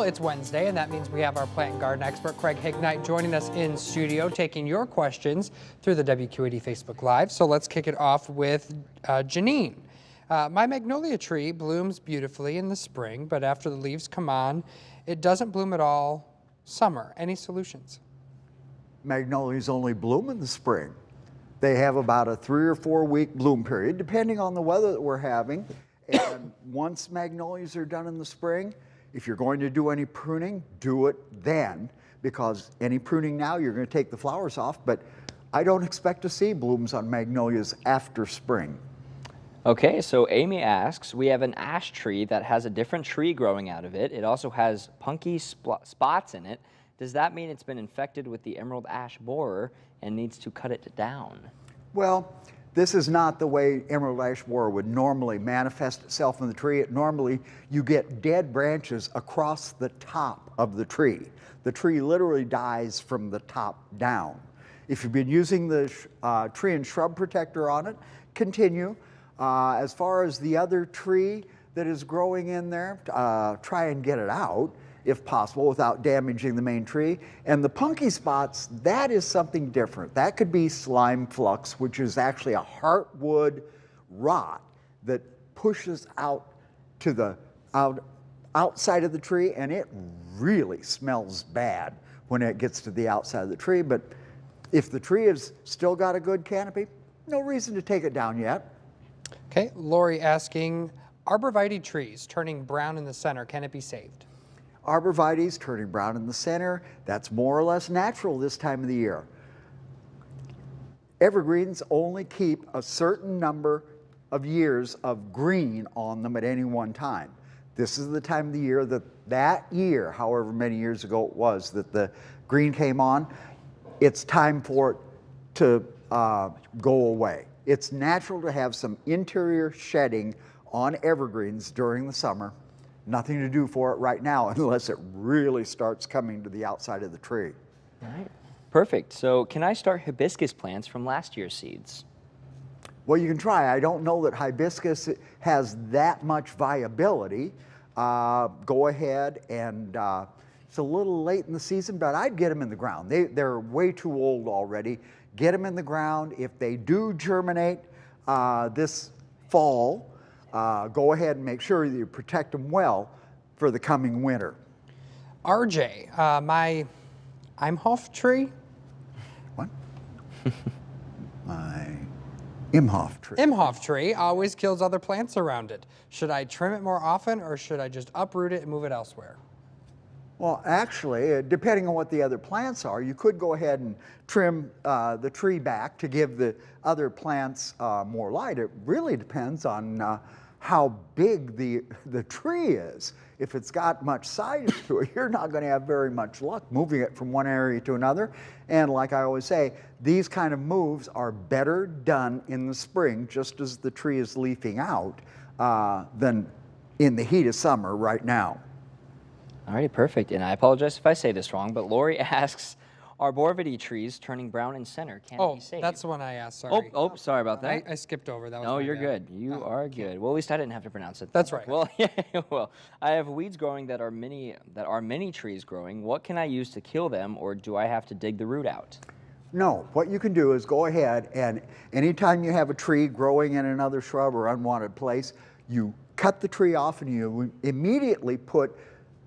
It's Wednesday, and that means we have our plant and garden expert, Craig Hignight, joining us in studio, taking your questions through the WQAD Facebook Live. So let's kick it off with Janine. My magnolia tree blooms beautifully in the spring, but after the leaves come on, it doesn't bloom at all summer. Any solutions? Magnolias only bloom in the spring. They have about a 3 or 4 week bloom period, depending on the weather that we're having. And once magnolias are done in the spring, if you're going to do any pruning, do it then, because any pruning now, you're going to take the flowers off, but I don't expect to see blooms on magnolias after spring. Okay, so Amy asks, we have an ash tree that has a different tree growing out of it. It also has punky spots in it. Does that mean it's been infected with the emerald ash borer and needs to cut it down? Well, this is not the way emerald ash borer would normally manifest itself in the tree. Normally, you get dead branches across the top of the tree. The tree literally dies from the top down. If you've been using the tree and shrub protector on it, continue. As far as the other tree that is growing in there, try and get it out if possible without damaging the main tree. And the punky spots, that is something different. That could be slime flux, which is actually a heartwood rot that pushes out to the outside of the tree, and it really smells bad when it gets to the outside of the tree. But if the tree has still got a good canopy, no reason to take it down yet. Okay, Lori asking, arborvitae trees turning brown in the center, can it be saved? Arborvitaes turning brown in the center, that's more or less natural this time of the year. Evergreens only keep a certain number of years of green on them at any one time. This is the time of the year that year, however many years ago it was that the green came on, it's time for it to go away. It's natural to have some interior shedding on evergreens during the summer. Nothing to do for it right now unless it really starts coming to the outside of the tree. All right, perfect. So can I start hibiscus plants from last year's seeds? Well, you can try. I don't know that hibiscus has that much viability. Go ahead and it's a little late in the season, but I'd get them in the ground. They're way too old already. Get them in the ground. If they do germinate this fall, go ahead and make sure that you protect them well for the coming winter. RJ, my Imhoff tree? What? My Imhoff tree. Imhoff tree always kills other plants around it. Should I trim it more often, or should I just uproot it and move it elsewhere? Well, actually, depending on what the other plants are, you could go ahead and trim the tree back to give the other plants more light. It really depends on how big the tree is. If it's got much size to it, you're not going to have very much luck moving it from one area to another. And like I always say, these kind of moves are better done in the spring, just as the tree is leafing out, than in the heat of summer right now. All right, perfect. And I apologize if I say this wrong, but Lori asks, arborvitae trees turning brown in center, can it be saved? That's the one I asked, sorry. Oh, sorry about that. I skipped over. That was No, my you're bad. good. You are good. Well, at least I didn't have to pronounce it. That's right. Well, yeah, well, I have weeds growing that are many trees growing. What can I use to kill them, or do I have to dig the root out? No, what you can do is go ahead and anytime you have a tree growing in another shrub or unwanted place, you cut the tree off and you immediately put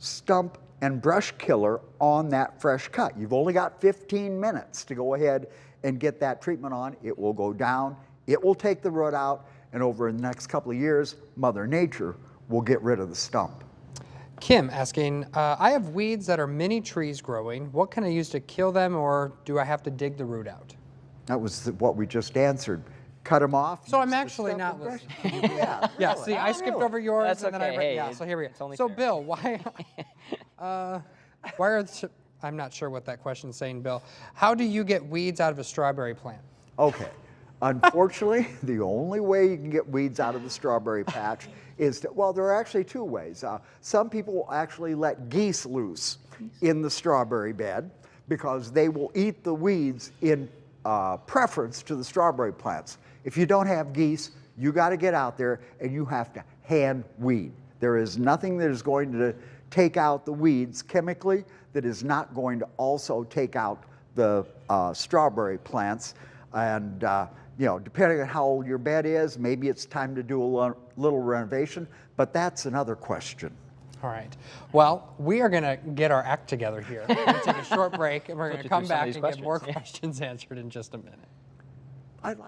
stump and brush killer on that fresh cut. You've only got 15 minutes to go ahead and get that treatment on. It will go down, it will take the root out, and over the next couple of years, Mother Nature will get rid of the stump. Kim asking, I have weeds that are mini trees growing. What can I use to kill them, or do I have to dig the root out? That was what we just answered. Cut them off. So I'm actually not listening. Yeah, Yeah, really. see, I skipped over yours. That's and then okay. I Hey, yeah, so here we go. it's only So fair. Bill, why are I'm not sure what that question's saying, Bill. How do you get weeds out of a strawberry plant? Okay. Unfortunately, the only way you can get weeds out of the strawberry patch is to, well, there are actually two ways. Some people will actually let geese loose in the strawberry bed because they will eat the weeds in preference to the strawberry plants. If you don't have geese, you got to get out there and you have to hand weed. There is nothing that is going to take out the weeds chemically, that is not going to also take out the strawberry plants. And you know, depending on how old your bed is, maybe it's time to do a little renovation, but that's another question. All right. Well, we are going to get our act together here. We're going to take a short break, and we're going to come back and get more questions answered in just a minute. I like